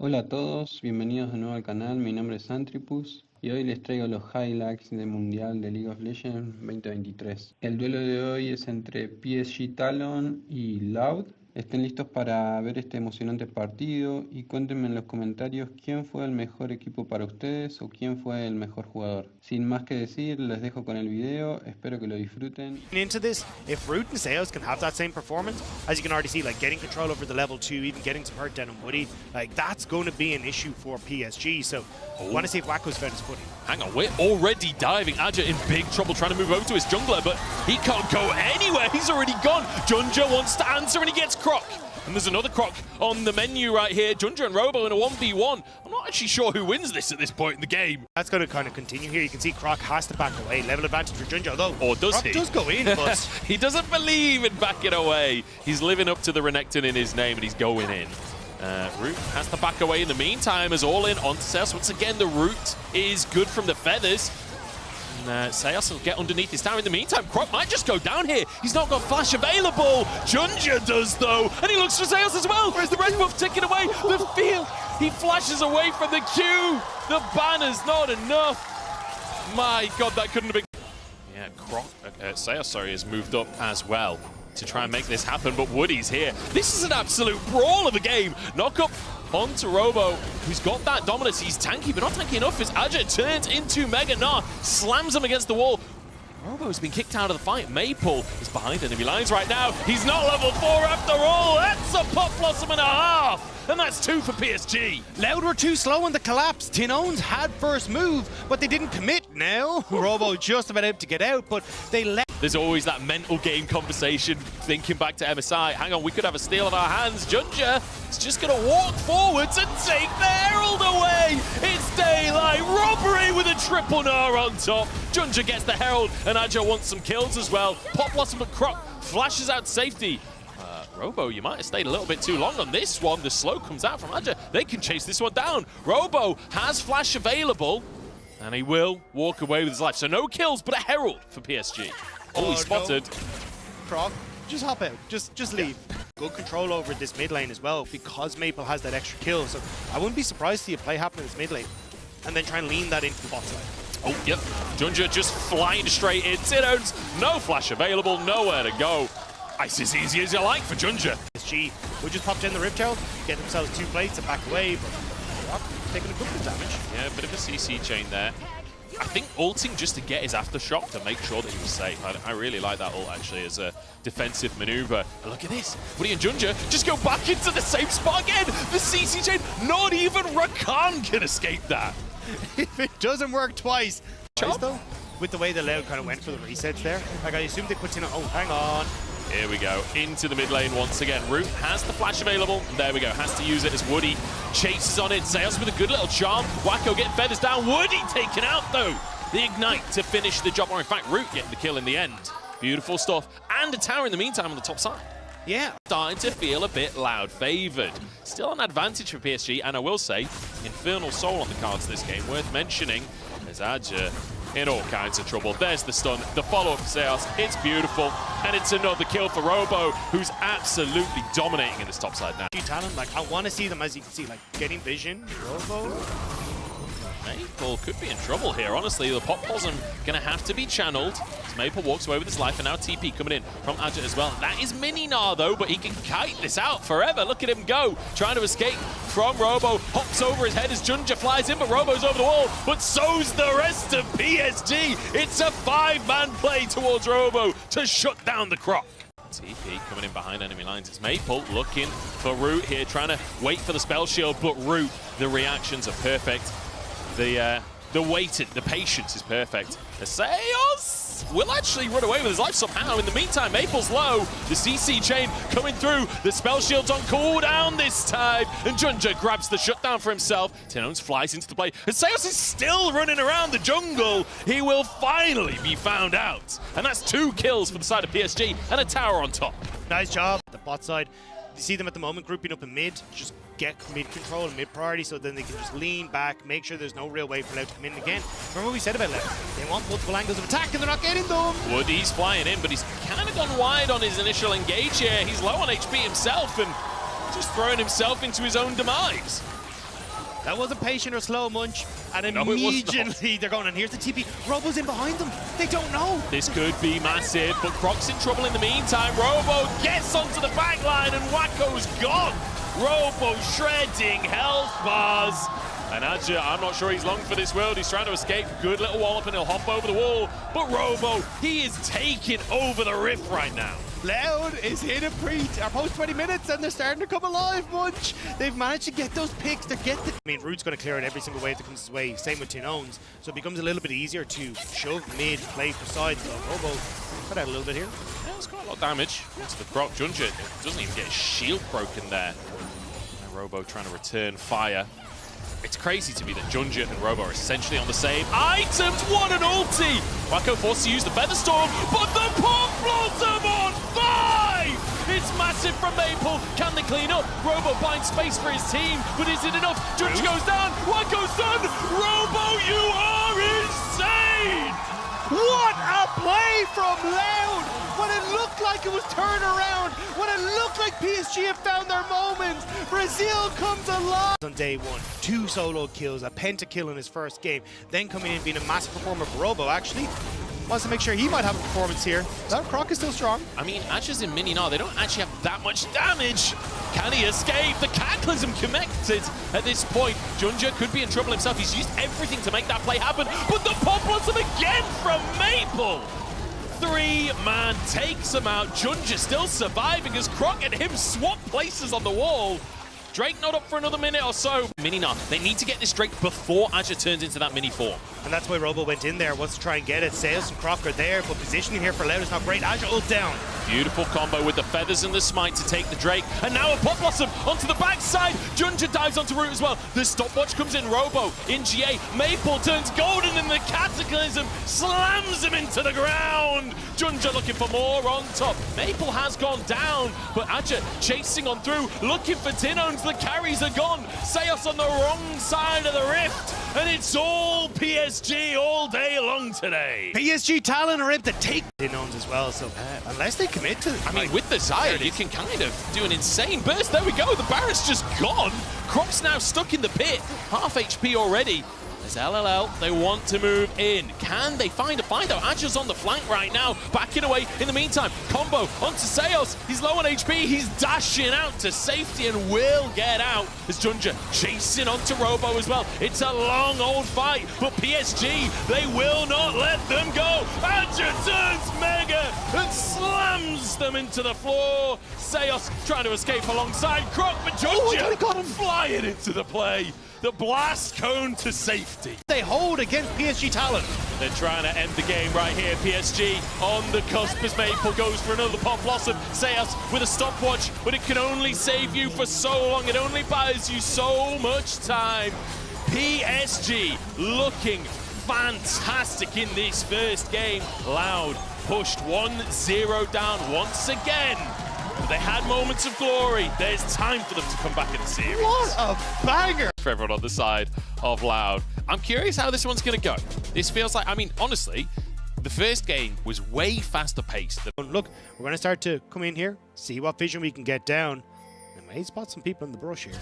Hola a todos, bienvenidos de nuevo al canal, mi nombre es Antripus y hoy les traigo los highlights del Mundial de League of Legends 2023. El duelo de hoy es entre PSG Talon y Loud. Estén listos para ver este emocionante partido y cuéntenme en los comentarios quién fue el mejor equipo para ustedes o quién fue el mejor jugador. Sin más que decir, les dejo con el video, espero que lo disfruten. Into this, if Root and Seos can have that same performance, as you can already see, like getting control over the level 2, even getting some hurt down on Woody, like that's going to be an issue for PSG. So I want to see if Wacko's found his footing. Hang on, we're already diving. Aja in big trouble trying to move over to his jungler, but he can't go anywhere. He's already gone. Junja wants to answer and he gets Croc. And there's another Croc on the menu right here. Junja and Robo in a 1v1. I'm not actually sure who wins this at this point in the game. That's going to kind of continue here. You can see Croc has to back away. Level advantage for Junja, although Or does Croc he? does go in, but he doesn't believe in backing away. He's living up to the Renekton in his name and he's going in. Root has to back away in the meantime as all in onto Seos. Once again, the Root is good from the feathers. And Seos will get underneath his tower. In the meantime, Croc might just go down here. He's not got flash available. Junja does, though. And he looks for Seos as well. Where's the red buff taken away? The field. He flashes away from the Q. The banner's not enough. My God, that couldn't have been... Yeah, Seos, sorry, has moved up as well to try and make this happen, but Woody's here. This is an absolute brawl of a game. Knock up onto Robo, who's got that dominance. He's tanky, but not tanky enough as Aja turns into Mega Gnar, slams him against the wall. Robo's been kicked out of the fight. Maple is behind enemy lines right now. He's not level 4 after all. That's a Pop Blossom and a half. And that's 2 for PSG. Loud were too slow in the collapse. Tinones had first move, but they didn't commit now. Robo just about able to get out, but they left. There's always that mental game conversation, thinking back to MSI. Hang on, we could have a steal in our hands. Junja is just going to walk forwards and take the Herald away. It's daylight robbery with a triple Gnar on top. Junja gets the Herald, and Aja wants some kills as well. Pop Blossom and Croc flashes out safety. Robo, you might have stayed a little bit too long on this one. The slow comes out from Aja. They can chase this one down. Robo has flash available, and he will walk away with his life. So no kills, but a Herald for PSG. Oh, he's spotted. No. Croc, just hop out. Just leave. Good control over this mid lane as well, because Maple has that extra kill. So I wouldn't be surprised to see a play happen in this mid lane, and then try and lean that into the bot side. Oh, yep. Junja just flying straight in. Tinones, no flash available, nowhere to go. It's as easy as you like for Junja. PSG will just pop down the Rip Tail, get themselves 2 plates and back away, but Croc taking a good bit of damage. Yeah, a bit of a CC chain there. I think ulting just to get his aftershock to make sure that he was safe. I really like that ult actually as a defensive maneuver. But look at this. Woody and Junja just go back into the same spot again. The CC chain, not even Rakan can escape that. If it doesn't work twice. Though, with the way the Loud kind of went for the resets there, like I assumed they put in. Oh, hang on. Here we go, into the mid lane once again. Root has the flash available. There we go, has to use it as Woody chases on it. Seos with a good little charm. Wacko getting feathers down. Woody taken out though. The ignite to finish the job. Or in fact, Root getting the kill in the end. Beautiful stuff. And a tower in the meantime on the top side. Yeah. Starting to feel a bit Loud favoured. Still an advantage for PSG, and I will say, Infernal Soul on the cards this game. Worth mentioning as Aja in all kinds of trouble. There's the stun, the follow-up for Seos. It's beautiful, and it's another kill for Robo, who's absolutely dominating in this top side now. Talent, like I want to see them, as you can see, like getting vision. Robo. Maple could be in trouble here, honestly. The Pop Blossom gonna have to be channeled as Maple walks away with his life, and now TP coming in from Aja as well. That is Mini Gnar though, but he can kite this out forever. Look at him go, trying to escape from Robo. Hops over his head as Junja flies in, but Robo's over the wall. But so's the rest of PSG. It's a 5-man play towards Robo to shut down the Croc. TP coming in behind enemy lines. It's Maple looking for Root here, trying to wait for the spell shield, but Root, the reactions are perfect. The waiting, the patience is perfect. Seos will actually run away with his life somehow. In the meantime, Maple's low. The CC chain coming through. The spell shield's on cooldown this time. And Junja grabs the shutdown for himself. Tinones flies into the play. And Seos is still running around the jungle. He will finally be found out. And that's 2 kills for the side of PSG and a tower on top. Nice job. The bot side. You see them at the moment grouping up in mid. Just get mid control and mid priority, so then they can just lean back, make sure there's no real way for Loud to come in again. Remember what we said about Loud? They want multiple angles of attack and they're not getting them. Woody's flying in, but he's kind of gone wide on his initial engage here. He's low on HP himself and just throwing himself into his own demise. That wasn't patient or slow, Munch. And No, immediately they're going, and here's the TP. Robo's in behind them. They don't know. This could be massive, but Croc's in trouble in the meantime. Robo gets onto the back line, and Wacko's gone. Robo shredding health bars. And Adja, I'm not sure he's long for this world. He's trying to escape. Good little wallop, and he'll hop over the wall. But Robo, he is taking over the rift right now. Loud is in a post 20 minutes, and they're starting to come alive, Munch. They've managed to get those picks. I mean, Root's going to clear it every single wave that comes his way. Same with Tinones. So it becomes a little bit easier to shove mid, play for sides. So Robo cut out a little bit here. Yeah, it's quite a lot of damage into the Croc. Junja doesn't even get his shield broken there. And Robo trying to return fire. It's crazy to me that Junja and Robo are essentially on the same items. What an ulti! Wacko forced to use the Feather Storm, but the Pop Blossom on 5! It's massive from Maple. Can they clean up? Robo finds space for his team, but is it enough? Junja goes down. Wacko's done. Robo, you are insane! What a play from Loud! When it looked like it was turned around, when it looked like PSG have found their moments, Brazil comes alive! On day one, 2 solo kills, a pentakill in his first game, then coming in being a massive performer for Robo, actually. Wants to make sure he might have a performance here. That Croc is still strong. I mean, Adja's in mini now. They don't actually have that much damage. Can he escape? The Cataclysm connected at this point. Junja could be in trouble himself. He's used everything to make that play happen, but the Pop Blossom again from Maple. 3-man takes him out. Junja still surviving as Croc and him swap places on the wall. Drake not up for another minute or so. Mini now. They need to get this Drake before Adja turns into that mini form. And that's why Robo went in there, wants to try and get it. Sales and Croc are there, but positioning here for Loud is not great. Adja ult down. Beautiful combo with the feathers and the smite to take the Drake. And now a Pop Blossom onto the backside. Junja dives onto Root as well. The stopwatch comes in. Robo in GA. Maple turns golden and the Cataclysm slams him into the ground. Junja looking for more on top. Maple has gone down, but Adja chasing on through, looking for Tinones. The carries are gone. Seos on the wrong side of the rift. And it's all PSG all day long today. PSG Talon are able to take Tinones as well, so unless they commit to... I mean, with the Zaya, you can kind of do an insane burst. There we go. The Barret's just gone. Croc's now stuck in the pit. Half HP already. There's LLL. They want to move in. Can they find a fight though? Adja's on the flank right now. Backing away. In the meantime, combo onto Seos. He's low on HP. He's dashing out to safety and will get out. As Junja chasing onto Robo as well. It's a long old fight, but PSG, they will not let them go. Adja turns mega and slams them into the floor. Seos trying to escape alongside Croc, but Junja got him flying into the play. The blast cone to safety. They hold against PSG Talon. They're trying to end the game right here. PSG on the cusp as Maple goes for another Pop Blossom. Seos with a stopwatch, but it can only save you for so long. It only buys you so much time. PSG looking fantastic in this first game. Loud pushed 1-0 down once again. They had moments of glory. There's time for them to come back in the series. What a banger! For everyone on the side of Loud. I'm curious how this one's going to go. This feels like, I mean, honestly, the first game was way faster paced. Look, we're going to start to come in here, see what vision we can get down. I may spot some people in the brush here.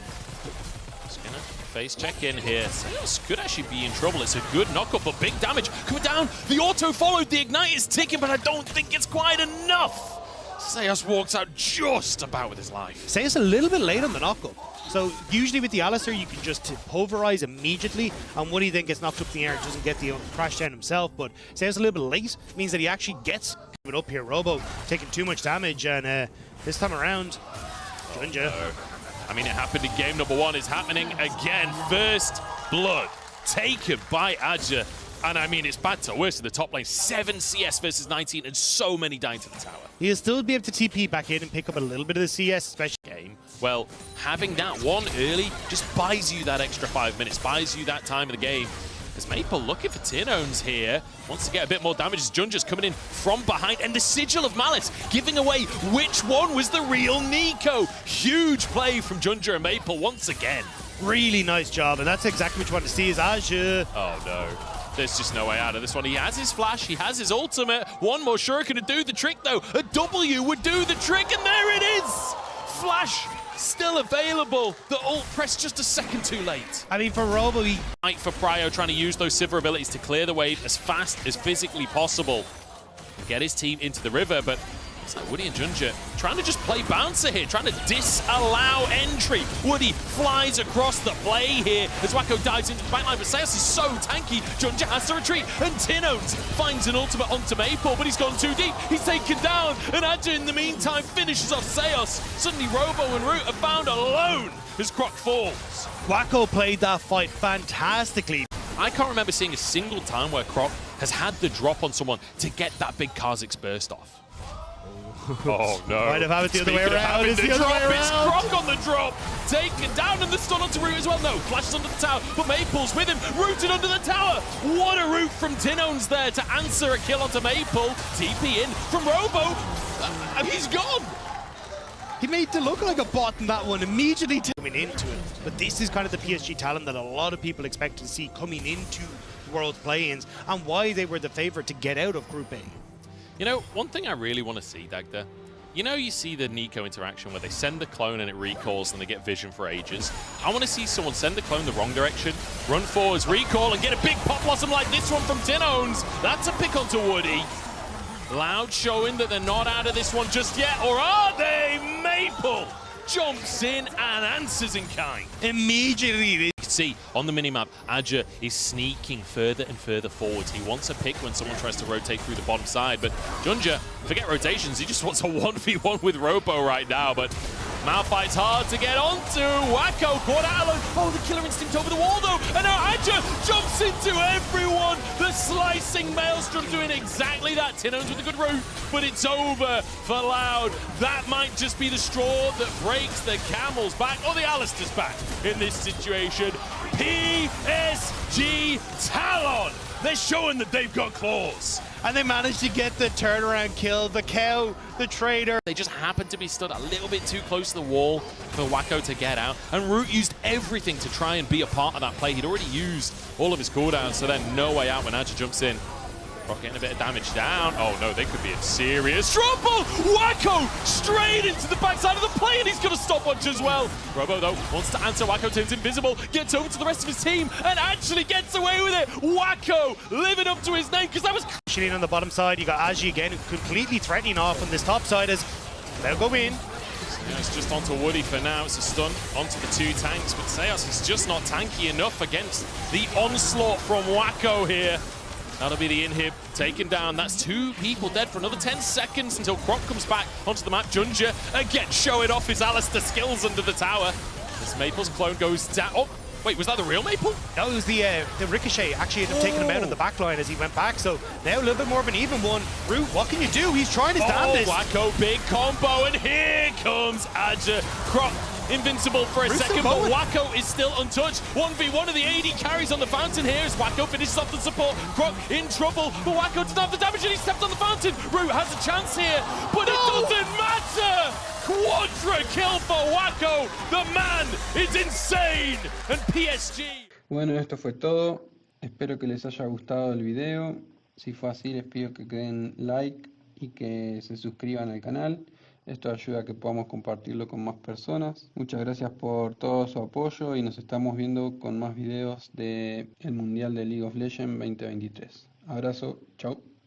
Just gonna face check in here. Seos could actually be in trouble. It's a good knockup, but big damage coming down. The auto followed, the ignite is ticking, but I don't think it's quite enough. Seos walks out just about with his life. Seos a little bit late on the knockup. So usually with the Alistair, you can just pulverize immediately, and Woody then gets knocked up in the air and doesn't get the crash down himself. But Seos a little bit late means that he actually gets coming up here. Robo taking too much damage, and this time around, Junja. Oh, no. I mean, it happened in game number 1. It's happening again. First blood taken by Adja. And I mean, it's bad to worse in the top lane. 7 CS versus 19, and so many dying to the tower. He'll still be able to TP back in and pick up a little bit of the CS, especially game. Well, having that one early just buys you that extra 5 minutes, buys you that time in the game. As Maple looking for Tinones here, wants to get a bit more damage as Junja's coming in from behind, and the Sigil of Malice giving away which one was the real Nico. Huge play from Junja and Maple once again. Really nice job, and that's exactly what you want to see is Adja. Oh no. There's just no way out of this one. He has his flash, he has his ultimate. One more shuriken to do the trick though. A W would do the trick, and there it is! Flash still available. The ult pressed just a second too late. I mean, for Robo, he... Right for Pryo, trying to use those Sivir abilities to clear the wave as fast as physically possible. Get his team into the river, but it's like Woody and Junja trying to just play bouncer here, trying to disallow entry. Woody flies across the play here as Wacko dives into the backline, but Seos is so tanky, Junja has to retreat, and Tinones finds an ultimate onto Maple, but he's gone too deep, he's taken down, and Adja in the meantime finishes off Seos. Suddenly Robo and Root are found alone as Croc falls. Wacko played that fight fantastically. I can't remember seeing a single time where Croc has had the drop on someone to get that big Kha'Zix burst off. Oh no. Might have had it the other way around. It's Croc on the drop. Taken down, and the stun onto Root as well. No, flashes under the tower, but Maple's with him. Rooted under the tower. What a route from Tinones there to answer a kill onto Maple. TP in from Robo. And he's gone. He made it look like a bot in that one, immediately coming into it. But this is kind of the PSG talent that a lot of people expect to see coming into World Play-ins, and why they were the favourite to get out of Group A. You know, one thing I really want to see, Dagda, you know you see the Nico interaction where they send the clone and it recalls and they get vision for ages. I want to see someone send the clone the wrong direction, run forwards, recall, and get a big pop blossom like this one from Tinones. That's a pick onto Woody. Loud showing that they're not out of this one just yet, or are they? Maple jumps in and answers in kind. Immediately. You can see on the minimap, Adja is sneaking further and further forwards. He wants a pick when someone tries to rotate through the bottom side, but Junja, forget rotations, he just wants a 1v1 with Robo right now, but Malphite's hard to get onto. Wacko caught out alone. Oh, the killer instinct over the wall though, and now Adja jumps into everyone. The slicing Maelstrom doing exactly that. Tinones with a good route, but it's over for Loud. That might just be the straw that breaks the camel's back, or the Alistair's back in this situation. PSG Talon. They're showing that they've got claws. And they managed to get the turnaround kill, the cow, the trader. They just happened to be stood a little bit too close to the wall for Wacko to get out. And Root used everything to try and be a part of that play. He'd already used all of his cooldowns, so then no way out when Adja jumps in. Rock getting a bit of damage down. Oh no, they could be in serious trouble. Wacko straight into the backside of the play, and he's going to stopwatch as well. Robo though wants to answer. Wacko turns invisible, gets over to the rest of his team, and actually gets away with it. Wacko living up to his name, because that was... In on the bottom side, you got Aji again, completely threatening off on this top side as they'll go in. Seos just onto Woody for now. It's a stun onto the two tanks, but Seos is just not tanky enough against the onslaught from Wacko here. That'll be the inhib taken down. That's two people dead for another 10 seconds until Croc comes back onto the map. Junja again showing off his Alistair skills under the tower. As Maple's clone goes down. Oh, wait, was that the real Maple? No, it was the Ricochet actually ended up taking him out on the back line as he went back. So now a little bit more of an even one. Root, what can you do? He's trying his damnedest. Wacko, big combo, and here comes Adja. Croc invincible for a second, but Wacko is still untouched. 1v1 of the AD carries on the fountain here as Wacko finishes off the support. Croc in trouble, but Wacko doesn't have the damage and he stepped on the fountain. Root has a chance here, but it doesn't matter! Quadra kill for Wacko! The man is insane! And PSG... Bueno, esto fue todo. Espero que les haya gustado el video. Si fue así, les pido que den like y que se suscriban al canal. Esto ayuda a que podamos compartirlo con más personas. Muchas gracias por todo su apoyo y nos estamos viendo con más videos del Mundial de League of Legends 2023. Abrazo, chau.